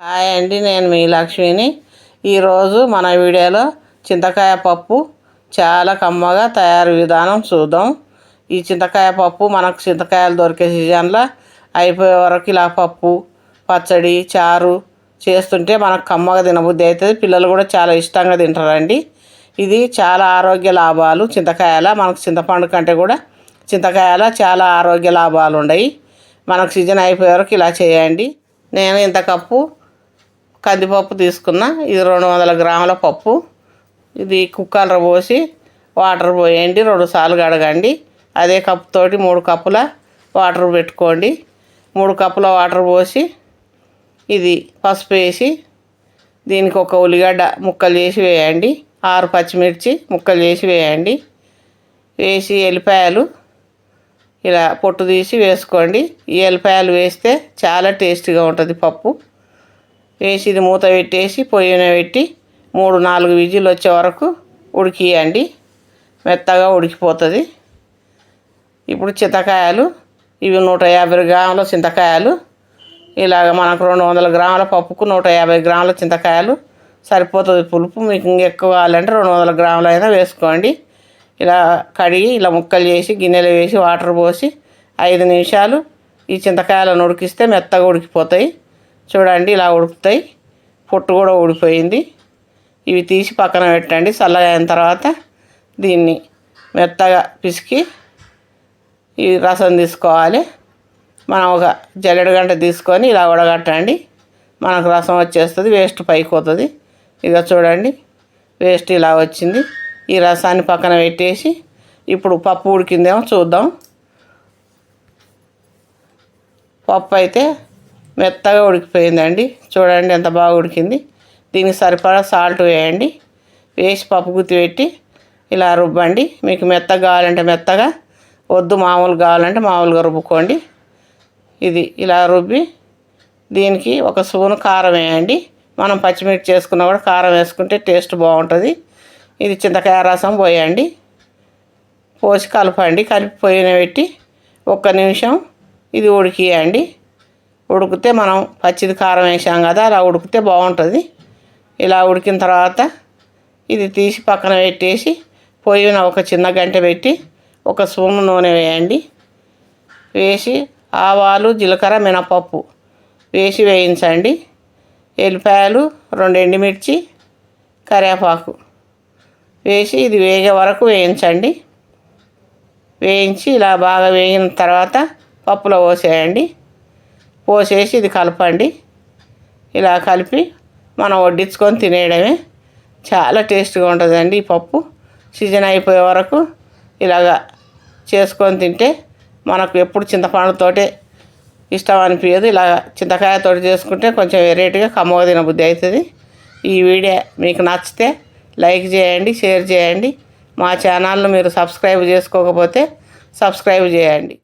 Hi అండి, నేను మీ లక్ష్మిని. ఈరోజు మన వీడియోలో చింతకాయ పప్పు చాలా కమ్మగా తయారు విధానం చూద్దాం. ఈ చింతకాయ పప్పు మనకు చింతకాయలు దొరికే సీజన్లో అయిపోయే వరకు ఇలా పప్పు, పచ్చడి, చారు చేస్తుంటే మనకు కమ్మగా తినబుద్ధి అవుతుంది. పిల్లలు కూడా చాలా ఇష్టంగా తింటారండి. ఇది చాలా ఆరోగ్య లాభాలు చింతకాయల, మనకు చింతపండు కంటే కూడా చింతకాయల చాలా ఆరోగ్య లాభాలు ఉన్నాయి. మనకు సీజన్ అయిపోయే వరకు ఇలా చేయండి. నేను ఇంత కప్పు కందిపప్పు తీసుకున్నా. ఇది 200 గ్రాముల పప్పు. ఇది కుక్కర్లో పోసి వాటర్ పోయండి, 2 సార్లు కడగండి. అదే కప్పుతోటి 3 కప్పుల వాటర్ పెట్టుకోండి. 3 కప్పుల వాటర్ పోసి ఇది పసుపు వేసి దీనికి ఒక ఉల్లిగడ్డ ముక్కలు చేసి వేయండి. 6 పచ్చిమిర్చి ముక్కలు చేసి వేయండి. వేసి ఎల్లిపాయలు ఇలా పొట్టు తీసి వేసుకోండి. ఈ ఎల్లిపాయలు వేస్తే చాలా టేస్టీగా ఉంటుంది పప్పు. వేసి ఇది మూత పెట్టేసి పొయ్యిన పెట్టి 3-4 విజిల్ వచ్చే వరకు ఉడికియండి. మెత్తగా ఉడికిపోతుంది. ఇప్పుడు చింతకాయలు ఇవి 150 గ్రాముల చింతకాయలు. ఇలాగ మనకు 200 గ్రాముల పప్పుకు 150 గ్రాముల చింతకాయలు సరిపోతుంది పులుపు. మీకు ఇంకెక్కువ కావాలంటే 200 గ్రాములు అయినా వేసుకోండి. ఇలా కడిగి ఇలా ముక్కలు చేసి గిన్నెలో వేసి వాటర్ పోసి 5 నిమిషాలు ఈ చింతకాయలను ఉడికిస్తే మెత్తగా ఉడికిపోతాయి. చూడండి, ఇలా ఉడుకుతాయి. పొట్టు కూడా ఊడిపోయింది. ఇవి తీసి పక్కన పెట్టండి. చల్లగా అయిన తర్వాత దీన్ని మెత్తగా పిసికి ఈ రసం తీసుకోవాలి. మనం ఒక జల్లెడ గంట తీసుకొని ఇలా ఉడగట్టండి. మనకు రసం వచ్చేస్తుంది. వేస్ట్ పైకి పోతుంది. ఇక చూడండి, వేస్ట్ ఇలా వచ్చింది. ఈ రసాన్ని పక్కన పెట్టేసి ఇప్పుడు పప్పు ఉడికిందేమో చూద్దాం. పప్పు అయితే మెత్తగా ఉడికిపోయిందండి. చూడండి ఎంత బాగా ఉడికింది. దీనికి సరిపడా సాల్ట్ వేయండి. వేసి పప్పు గుత్తి పెట్టి ఇలా రుబ్బండి. మీకు మెత్తగా కావాలంటే మెత్తగా, వద్దు మామూలు కావాలంటే మామూలుగా రుబ్బుకోండి. ఇది ఇలా రుబ్బి దీనికి 1 స్పూను కారం వేయండి. మనం పచ్చిమిర్చి చేసుకున్నా కూడా కారం వేసుకుంటే టేస్ట్ బాగుంటుంది. ఇది చింతకాయ రసం పోయండి. పోసి కలపండి. కలిపి పొయ్యిన పెట్టి 1 నిమిషం ఇది ఉడికియండి. ఉడికితే మనం పచ్చిది కారం వేసాం కదా, అలా ఉడికితే బాగుంటుంది. ఇలా ఉడికిన తర్వాత ఇది తీసి పక్కన పెట్టేసి పొయ్యిన ఒక చిన్న గంటె పెట్టి 1 స్పూన్ నూనె వేయండి. వేసి ఆవాలు, జీలకర్ర, మినపప్పు వేసి వేయించండి. ఎల్లిపాయలు, 2 ఎండుమిర్చి, కరివేపాకు వేసి ఇది వేగే వరకు వేయించండి. వేయించి ఇలా బాగా వేగిన తర్వాత పప్పులో పోసేయండి. పోసేసి ఇది కలపండి. ఇలా కలిపి మనం వడ్డించుకొని తినేయడమే. చాలా టేస్ట్గా ఉంటుందండి ఈ పప్పు. సీజన్ అయిపోయే వరకు ఇలాగా చేసుకొని తింటే మనకు ఎప్పుడు చింతపండుతోటే ఇష్టం అనిపించదు. ఇలా చింతకాయతో చేసుకుంటే కొంచెం వెరైటీగా కమ్మగా తినబుద్ధి అవుతుంది. ఈ వీడియో మీకు నచ్చితే లైక్ చేయండి, షేర్ చేయండి. మా ఛానల్ను మీరు సబ్స్క్రైబ్ చేసుకోకపోతే సబ్స్క్రైబ్ చేయండి.